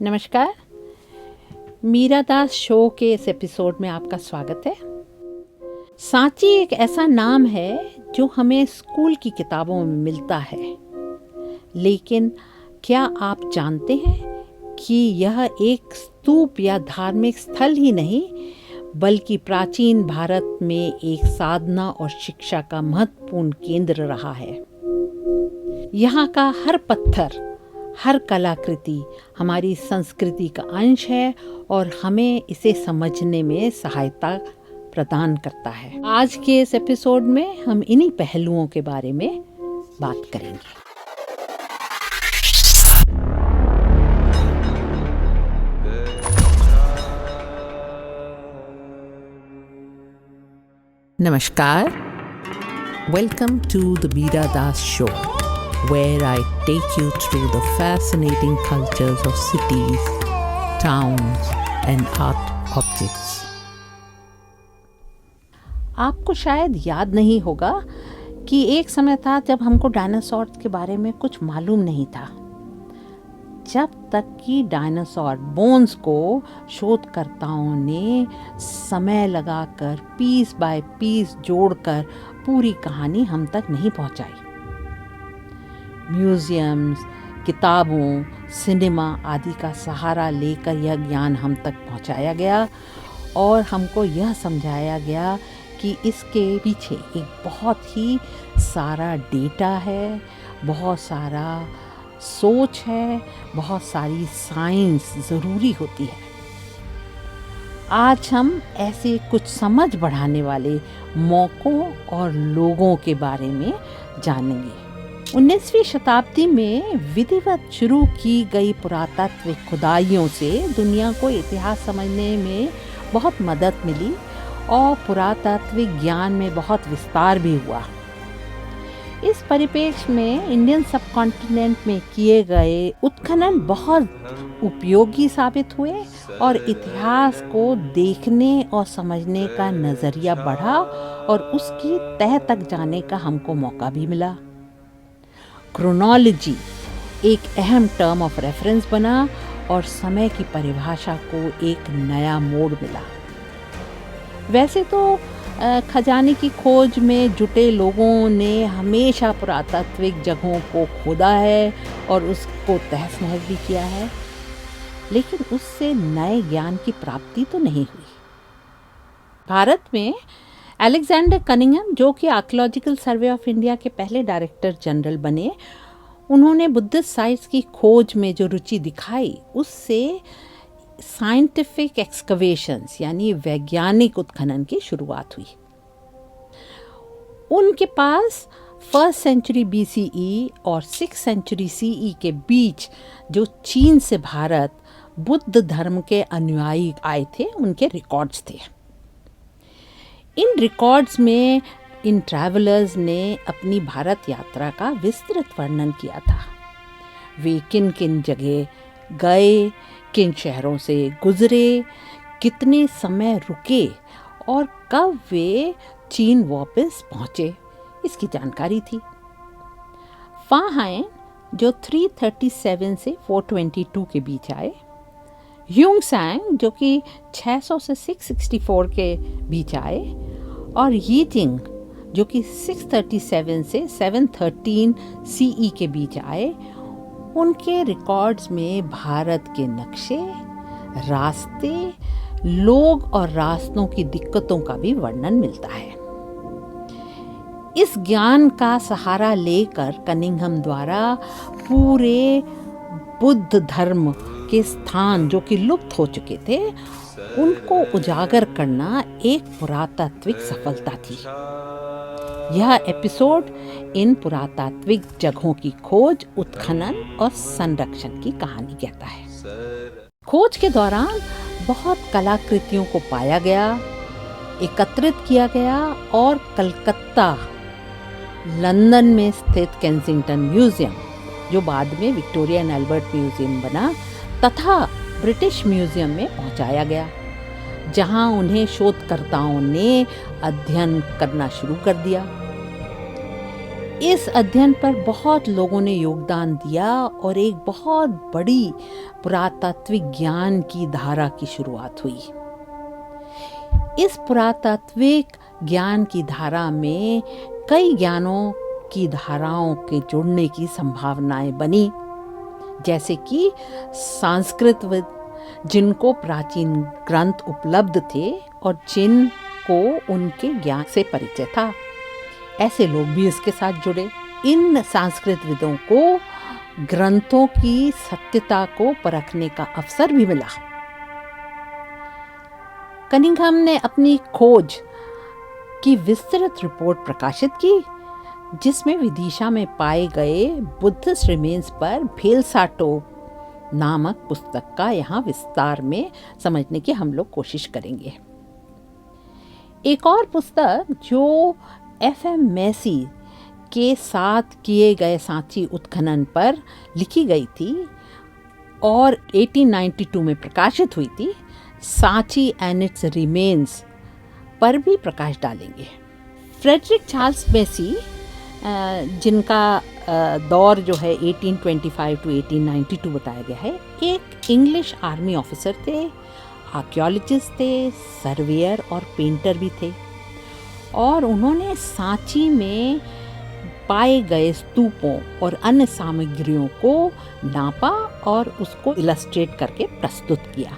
नमस्कार, मीरा दास शो के इस एपिसोड में आपका स्वागत है। सांची एक ऐसा नाम है जो हमें स्कूल की किताबों में मिलता है, लेकिन क्या आप जानते हैं कि यह एक स्तूप या धार्मिक स्थल ही नहीं बल्कि प्राचीन भारत में एक साधना और शिक्षा का महत्वपूर्ण केंद्र रहा है। यहाँ का हर पत्थर, हर कलाकृति हमारी संस्कृति का अंश है और हमें इसे समझने में सहायता प्रदान करता है। आज के इस एपिसोड में हम इन्हीं पहलुओं के बारे में बात करेंगे। नमस्कार, welcome to the Meera Das show, where I take you through the fascinating cultures of cities, towns and art objects. आपको शायद याद नहीं होगा कि एक समय था जब हमको डायनासोर के बारे में कुछ मालूम नहीं था। जब तक कि डायनासोर बोन्स को शोधकर्ताओं ने समय लगाकर पीस बाय पीस जोड़कर पूरी कहानी हम तक नहीं पहुंचाई। म्यूजियम्स, किताबों, सिनेमा आदि का सहारा लेकर यह ज्ञान हम तक पहुंचाया गया और हमको यह समझाया गया कि इसके पीछे एक बहुत ही सारा डेटा है, बहुत सारा सोच है, बहुत सारी साइंस ज़रूरी होती है। आज हम ऐसे कुछ समझ बढ़ाने वाले मौक़ों और लोगों के बारे में जानेंगे। 19वीं शताब्दी में विधिवत शुरू की गई पुरातात्विक खुदाइयों से दुनिया को इतिहास समझने में बहुत मदद मिली और पुरातात्विक ज्ञान में बहुत विस्तार भी हुआ। इस परिप्रेक्ष्य में इंडियन सबकॉन्टिनेंट में किए गए उत्खनन बहुत उपयोगी साबित हुए और इतिहास को देखने और समझने का नज़रिया बढ़ा और उसकी तह तक जाने का हमको मौका भी मिला। क्रोनोलॉजी एक अहम टर्म ऑफ रेफरेंस बना और समय की परिभाषा को एक नया मोड़ मिला। वैसे तो खजाने की खोज में जुटे लोगों ने हमेशा पुरातात्विक जगहों को खोदा है और उसको तहस नहस भी किया है, लेकिन उससे नए ज्ञान की प्राप्ति तो नहीं हुई। भारत में अलेक्जेंडर कनिंघम, जो कि आर्कियोलॉजिकल सर्वे ऑफ इंडिया के पहले डायरेक्टर जनरल बने, उन्होंने बुद्धिस्ट साइट्स की खोज में जो रुचि दिखाई उससे साइंटिफिक एक्सकवेशंस यानी वैज्ञानिक उत्खनन की शुरुआत हुई। उनके पास 1st सेंचुरी BCE और 6th सेंचुरी CE के बीच जो चीन से भारत बुद्ध धर्म के अनुयायी आए थे उनके रिकॉर्ड्स थे। इन रिकॉर्ड्स में इन ट्रैवलर्स ने अपनी भारत यात्रा का विस्तृत वर्णन किया था। वे किन किन जगह गए, किन शहरों से गुजरे, कितने समय रुके और कब वे चीन वापस पहुँचे, इसकी जानकारी थी। फाहाइन, जो 337 से 422 के बीच आए, ह्यूंगसांग, जो कि 600 से 664 के बीच आए, और यीटिंग, जो कि 637 से 713 CE के बीच आए, उनके रिकॉर्ड्स में भारत के नक्शे, रास्ते, लोग और रास्तों की दिक्कतों का भी वर्णन मिलता है। इस ज्ञान का सहारा लेकर कनिंघम द्वारा पूरे बुद्ध धर्म के स्थान जो कि लुप्त हो चुके थे उनको उजागर करना एक पुरातात्विक सफलता थी। यह एपिसोड इन पुरातात्विक जगहों की खोज, उत्खनन और संरक्षण की कहानी कहता है। खोज के दौरान बहुत कलाकृतियों को पाया गया, एकत्रित किया गया और कलकत्ता, लंदन में स्थित केंसिंगटन म्यूजियम, जो बाद में विक्टोरिया एंड अल्बर्ट म्यूजियम बना, तथा ब्रिटिश म्यूजियम में पहुंचाया गया, जहां उन्हें शोधकर्ताओं ने अध्ययन करना शुरू कर दिया। इस अध्ययन पर बहुत लोगों ने योगदान दिया और एक बहुत बड़ी पुरातात्विक ज्ञान की धारा की शुरुआत हुई। इस पुरातात्विक ज्ञान की धारा में कई ज्ञानों की धाराओं के जुड़ने की संभावनाएं बनी, जैसे कि संस्कृतविद जिनको प्राचीन ग्रंथ उपलब्ध थे और जिनको उनके ज्ञान से परिचय था, ऐसे लोग भी इसके साथ जुड़े। इन संस्कृतविदों को ग्रंथों की सत्यता को परखने का अवसर भी मिला। कनिंघम ने अपनी खोज की विस्तृत रिपोर्ट प्रकाशित की, जिसमें विदिशा में पाए गए बुद्धिस्ट रिमेन्स पर भेलसाटो नामक पुस्तक का यहाँ विस्तार में समझने की हम लोग कोशिश करेंगे। एक और पुस्तक जो FM मैसी के साथ किए गए सांची उत्खनन पर लिखी गई थी और 1892 में प्रकाशित हुई थी, सांची एंड इट्स रिमेन्स पर भी प्रकाश डालेंगे। फ्रेडरिक चार्ल्स मैसी, जिनका दौर जो है 1825 टू 1892 बताया गया है, एक इंग्लिश आर्मी ऑफिसर थे, आर्कियोलॉजिस्ट थे, सर्वेयर और पेंटर भी थे और उन्होंने सांची में पाए गए स्तूपों और अन्य सामग्रियों को नापा और उसको इलस्ट्रेट करके प्रस्तुत किया।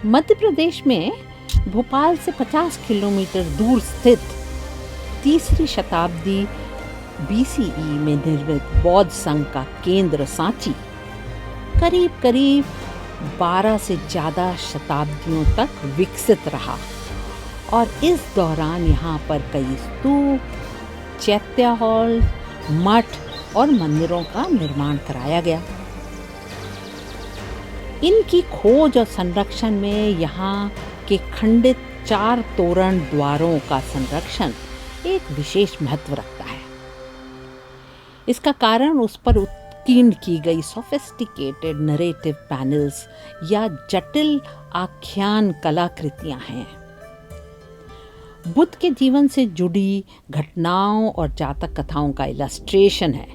मध्य प्रदेश में भोपाल से 50 किलोमीटर दूर स्थित 3री शताब्दी BCE में निर्मित बौद्ध संघ का केंद्र सांची करीब 12 से ज़्यादा शताब्दियों तक विकसित रहा और इस दौरान यहाँ पर कई स्तूप, चैत्य हॉल, मठ और मंदिरों का निर्माण कराया गया। इनकी खोज और संरक्षण में यहाँ के खंडित 4 तोरण द्वारों का संरक्षण एक विशेष महत्व रखता है। इसका कारण उस पर उत्कीर्ण की गई सोफिस्टिकेटेड नरेटिव पैनल्स या जटिल आख्यान कलाकृतियां हैं। बुद्ध के जीवन से जुड़ी घटनाओं और जातक कथाओं का इलस्ट्रेशन है।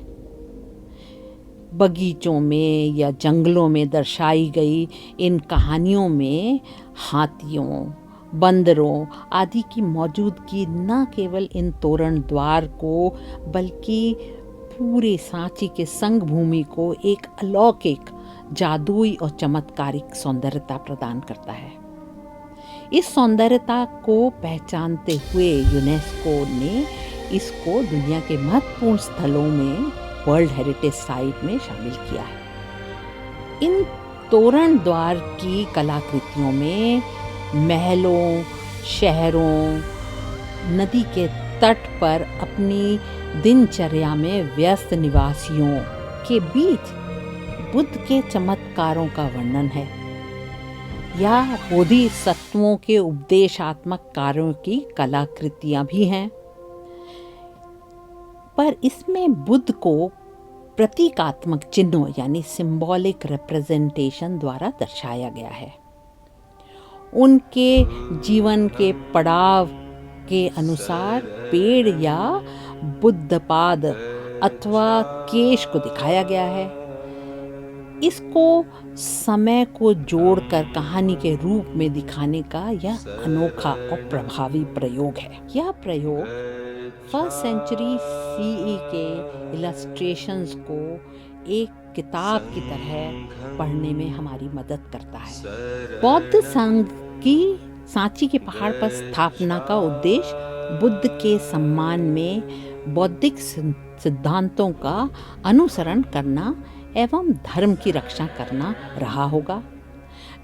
बगीचों में या जंगलों में दर्शाई गई इन कहानियों में हाथियों, बंदरों आदि की मौजूदगी न केवल इन तोरण द्वार को बल्कि पूरे सांची के संग भूमि को एक अलौकिक, जादुई और चमत्कारिक सौंदर्यता प्रदान करता है। इस सौंदर्यता को पहचानते हुए यूनेस्को ने इसको दुनिया के महत्वपूर्ण स्थलों में वर्ल्ड हेरिटेज साइट में शामिल किया है। इन तोरण द्वार की कलाकृतियों में महलों, शहरों, नदी के तट पर अपनी दिनचर्या में व्यस्त निवासियों के बीच बुद्ध के चमत्कारों का वर्णन है या बोधिसत्वों के उपदेशात्मक कार्यों की कलाकृतियां भी हैं, पर इसमें बुद्ध को प्रतीकात्मक चिन्हों यानी सिंबॉलिक रिप्रेजेंटेशन द्वारा दर्शाया गया है। उनके जीवन के पड़ाव के अनुसार पेड़ या बुद्धपाद अथवा केश को दिखाया गया है। इसको समय को जोड़कर कहानी के रूप में दिखाने का यह अनोखा और प्रभावी प्रयोग है। यह प्रयोग 1st सेंचुरी CE के इलस्ट्रेशंस को एक किताब की तरह पढ़ने में हमारी मदद करता है। बौद्ध संघ की सांची के पहाड़ पर स्थापना का उद्देश्य बुद्ध के सम्मान में बौद्धिक सिद्धांतों का अनुसरण करना एवं धर्म की रक्षा करना रहा होगा,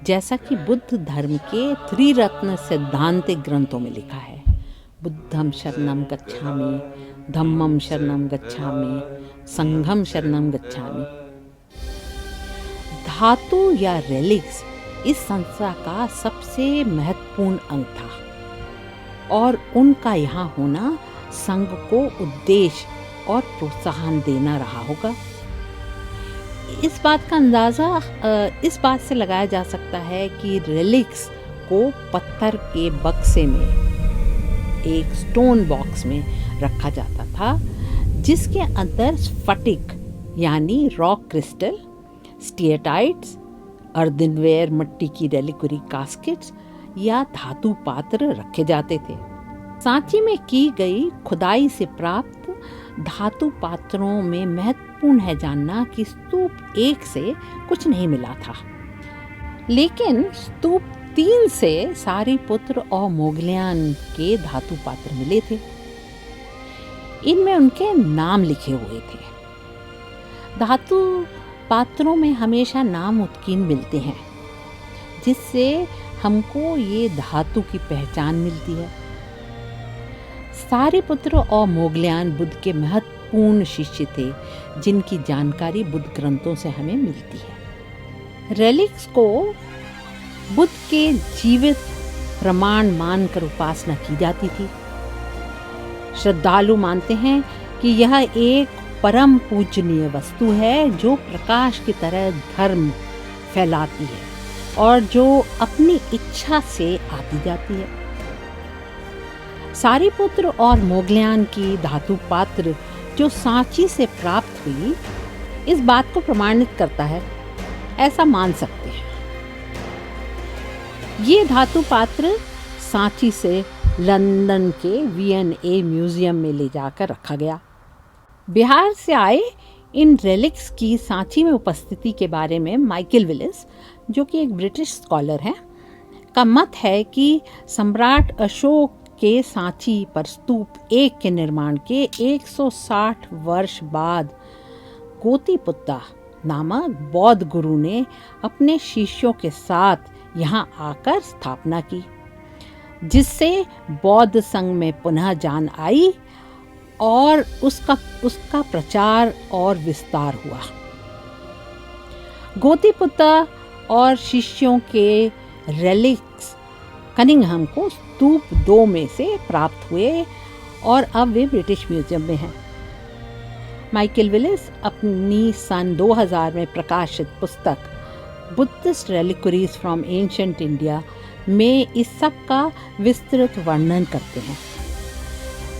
जैसा कि बुद्ध धर्म के त्रिरत्न सिद्धांतिक ग्रंथों में लिखा है। बुद्धं शरणं गच्छामि, धम्मं शरणं गच्छामि, संघं शरणं गच्छामि। धातु या रेलिक्स इस संस्था का सबसे महत्वपूर्ण अंग था और उनका यहाँ होना संघ को उद्देश्य और प्रोत्साहन देना रहा होगा। इस बात का अंदाज़ा इस बात से लगाया जा सकता है कि रेलिक्स को पत्थर के बक्से में, एक स्टोन बॉक्स में रखा जाता था, जिसके अंदर स्फटिक यानी रॉक क्रिस्टल, स्टिएटाइट्स, अर्दनवेयर मिट्टी की रेलिक्वरी कास्केट्स या धातु पात्र रखे जाते थे। सांची में की गई खुदाई से प्राप्त धातु पात्रों में महत्वपूर्ण है जानना कि स्तूप 1 से कुछ नहीं मिला था, लेकिन स्तूप 3 से सारिपुत्र और मोगलियान के धातु पात्र मिले थे। इनमें उनके नाम लिखे हुए थे। धातु पात्रों में हमेशा नाम उत्कीर्ण मिलते हैं, जिससे हमको ये धातु की पहचान मिलती है। सारिपुत्र और मोगलियान बुद्ध के महत्वपूर्ण शिष्य थे, जिनकी जानकारी बुद्ध ग्रंथों से हमें मिलती है। रेलिक्स को बुद्ध के जीवित प्रमाण मानकर उपासना की जाती थी। श्रद्धालु मानते हैं कि यह एक परम पूजनीय वस्तु है जो प्रकाश की तरह धर्म फैलाती है और जो अपनी इच्छा से आती जाती है। सारिपुत्र और मोगलियान की धातु पात्र जो सांची से प्राप्त हुई, इस बात को प्रमाणित करता है, ऐसा मान सकते हैं। ये धातु पात्र सांची से लंदन के V&A म्यूजियम में ले जाकर रखा गया। बिहार से आए इन रेलिक्स की सांची में उपस्थिति के बारे में माइकल विलिस, जो कि एक ब्रिटिश स्कॉलर हैं, का मत है कि सम्राट अशोक के सांची पर स्तूप 1 के निर्माण के 160 वर्ष बाद गोतिपुत्ता नामक बौद्ध गुरु ने अपने शिष्यों के साथ यहाँ आकर स्थापना की, जिससे बौद्ध संघ में पुनः जान आई और उसका प्रचार और विस्तार हुआ। गोतिपुत्ता और शिष्यों के रेलिक्स कनिंघम को स्तूप 2 में से प्राप्त हुए और अब वे ब्रिटिश म्यूजियम में हैं। माइकल विलिस अपनी सन 2000 में प्रकाशित पुस्तक बुद्धिस्ट रेलिक्वरीज फ्रॉम एंशिएंट इंडिया में इस सब का विस्तृत वर्णन करते हैं।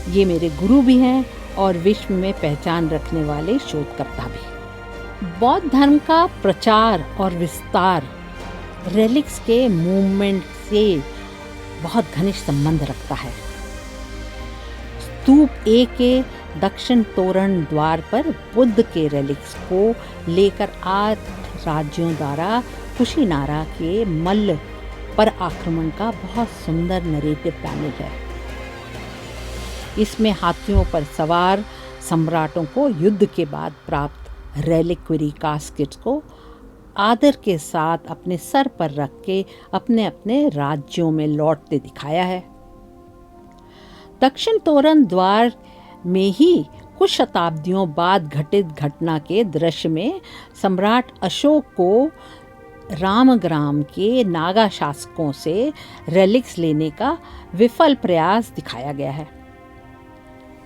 ये मेरे गुरु भी हैं और विश्व में पहचान रखने वाले शोधकर्ता भी। बौद्ध धर्म का प्रचार और विस्तार रेलिक्स के मूवमेंट से बहुत घनिष्ठ संबंध रखता है। स्तूप 1 के दक्षिण तोरण द्वार पर बुद्ध के रेलिक्स को लेकर 8 राज्यों द्वारा कुशीनारा के मल्ल पर आक्रमण का बहुत सुंदर नरेटिव पैनल है। इसमें हाथियों पर सवार सम्राटों को युद्ध के बाद प्राप्त रेलिक्वरी कास्केट्स को आदर के साथ अपने सर पर रख के अपने अपने राज्यों में लौटते दिखाया है। दक्षिण तोरण द्वार में ही कुछ शताब्दियों बाद घटित घटना के दृश्य में सम्राट अशोक को रामग्राम के नागा शासकों से रेलिक्स लेने का विफल प्रयास दिखाया गया है।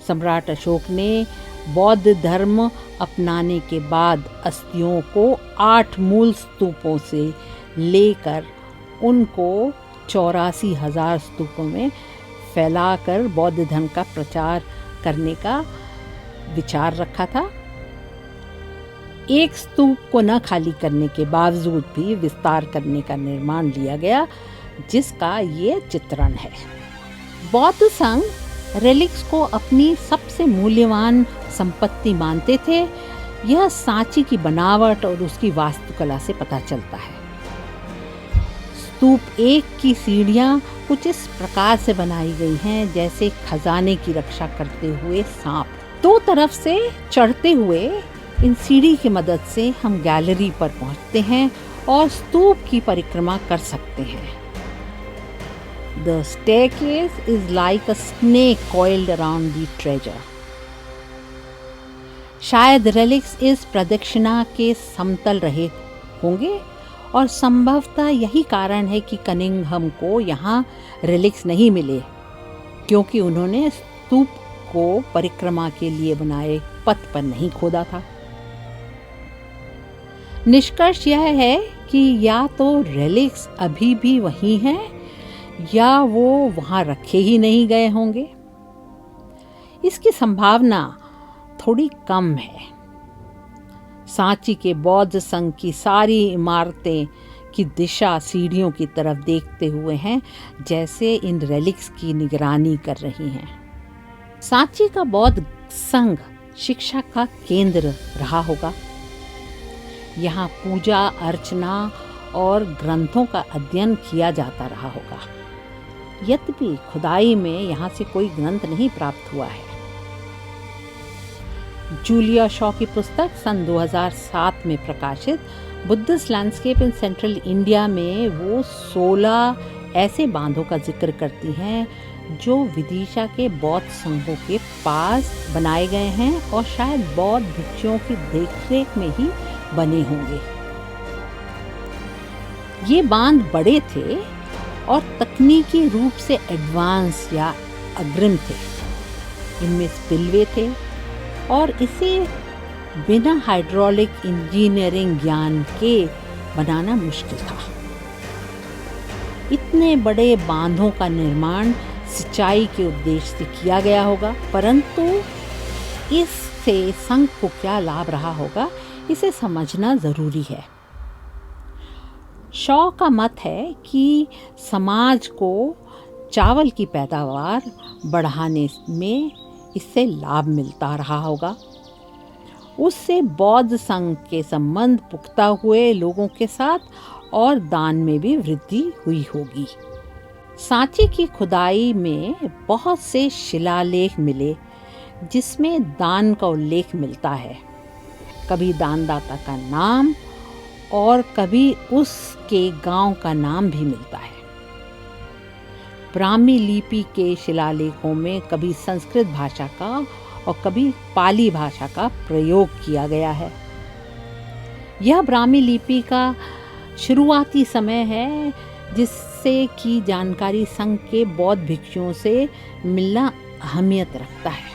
सम्राट अशोक ने बौद्ध धर्म अपनाने के बाद अस्थियों को 8 मूल स्तूपों से लेकर उनको 84,000 स्तूपों में फैलाकर बौद्ध धर्म का प्रचार करने का विचार रखा था। एक स्तूप को न खाली करने के बावजूद भी विस्तार करने का निर्माण लिया गया, जिसका ये चित्रण है। बौद्ध संघ रेलिक्स को अपनी सबसे मूल्यवान संपत्ति मानते थे। यह सांची की बनावट और उसकी वास्तुकला से पता चलता है। स्तूप 1 की सीढ़ियां कुछ इस प्रकार से बनाई गई हैं जैसे खजाने की रक्षा करते हुए सांप। 2 तरफ से चढ़ते हुए इन सीढ़ी की मदद से हम गैलरी पर पहुंचते हैं और स्तूप की परिक्रमा कर सकते हैं। The staircase is like a snake coiled around the treasure. शायद रेलिक्स इस प्रदक्षिणा के समतल रहे होंगे और संभवतः यही कारण है कि कनिंघम को यहाँ रेलिक्स नहीं मिले, क्योंकि उन्होंने स्तूप को परिक्रमा के लिए बनाए पथ पर नहीं खोदा था। निष्कर्ष यह है कि या तो रेलिक्स अभी भी वहीं हैं या वो वहां रखे ही नहीं गए होंगे। इसकी संभावना थोड़ी कम है। सांची के बौद्ध संघ की सारी इमारतें की दिशा सीढ़ियों की तरफ देखते हुए हैं, जैसे इन रेलिक्स की निगरानी कर रही हैं। सांची का बौद्ध संघ शिक्षा का केंद्र रहा होगा। यहाँ पूजा अर्चना और ग्रंथों का अध्ययन किया जाता रहा होगा। यद्यपि खुदाई में यहाँ से कोई ग्रंथ नहीं प्राप्त हुआ है। जूलिया शॉ की पुस्तक सन 2007 में प्रकाशित Buddhist landscape in central India में वो 16 ऐसे बांधों का जिक्र करती हैं जो विदिशा के बौद्ध संघों के पास बनाए गए हैं और शायद बौद्ध भिक्षुओं की देखरेख में ही बने होंगे। ये बांध बड़े थे और तकनीकी रूप से एडवांस या अग्रिम थे। इनमें स्पिलवे थे और इसे बिना हाइड्रोलिक इंजीनियरिंग ज्ञान के बनाना मुश्किल था। इतने बड़े बांधों का निर्माण सिंचाई के उद्देश्य से किया गया होगा, परंतु इससे संघ को क्या लाभ रहा होगा, इसे समझना जरूरी है। शॉ का मत है कि समाज को चावल की पैदावार बढ़ाने में इससे लाभ मिलता रहा होगा। उससे बौद्ध संघ के संबंध पुख्ता हुए लोगों के साथ और दान में भी वृद्धि हुई होगी। सांची की खुदाई में बहुत से शिलालेख मिले जिसमें दान का उल्लेख मिलता है। कभी दानदाता का नाम और कभी उसके गांव का नाम भी मिलता है। ब्राह्मी लिपि के शिलालेखों में कभी संस्कृत भाषा का और कभी पाली भाषा का प्रयोग किया गया है। यह ब्राह्मी लिपि का शुरुआती समय है जिससे की जानकारी संघ के बौद्ध भिक्षुओं से मिलना अहमियत रखता है।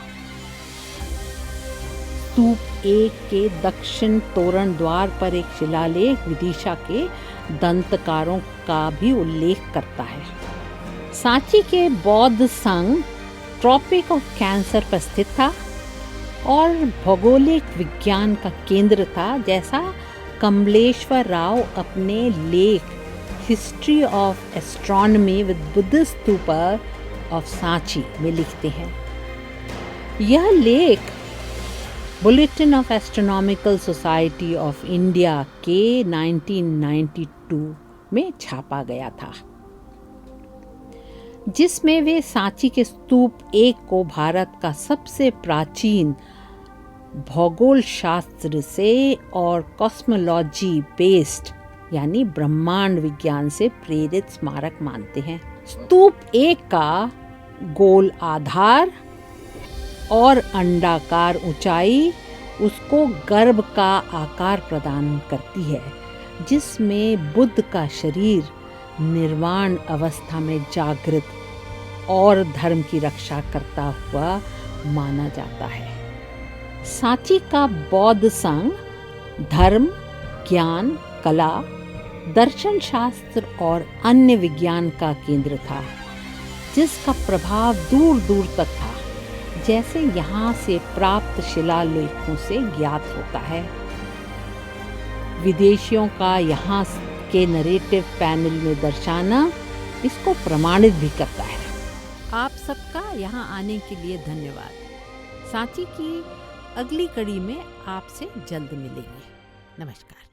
स्तूप 1 के दक्षिण तोरण द्वार पर एक शिलालेख विदिशा के दंतकारों का भी उल्लेख करता है। सांची के बौद्ध संघ ट्रॉपिक ऑफ कैंसर पर स्थित था और भौगोलिक विज्ञान का केंद्र था, जैसा कमलेश्वर राव अपने लेख history of astronomy with Buddhist stupas of Sanchi में लिखते हैं। यह लेख Bulletin of Astronomical Society of India के 1992 में छापा गया था, जिसमें वे सांची के स्तूप 1 को भारत का सबसे प्राचीन भूगोल शास्त्र से और कॉस्मोलॉजी बेस्ड यानी ब्रह्मांड विज्ञान से प्रेरित स्मारक मानते हैं। स्तूप 1 का गोल आधार और अंडाकार ऊंचाई उसको गर्भ का आकार प्रदान करती है, जिसमें बुद्ध का शरीर निर्वाण अवस्था में जागृत और धर्म की रक्षा करता हुआ माना जाता है। सांची का बौद्ध संघ धर्म, ज्ञान, कला, दर्शन शास्त्र और अन्य विज्ञान का केंद्र था, जिसका प्रभाव दूर दूर तक था, जैसे यहाँ से प्राप्त शिलालेखों से ज्ञात होता है। विदेशियों का यहाँ के नरेटिव पैनल में दर्शाना इसको प्रमाणित भी करता है। आप सबका यहाँ आने के लिए धन्यवाद। सांची की अगली कड़ी में आपसे जल्द मिलेंगे। नमस्कार।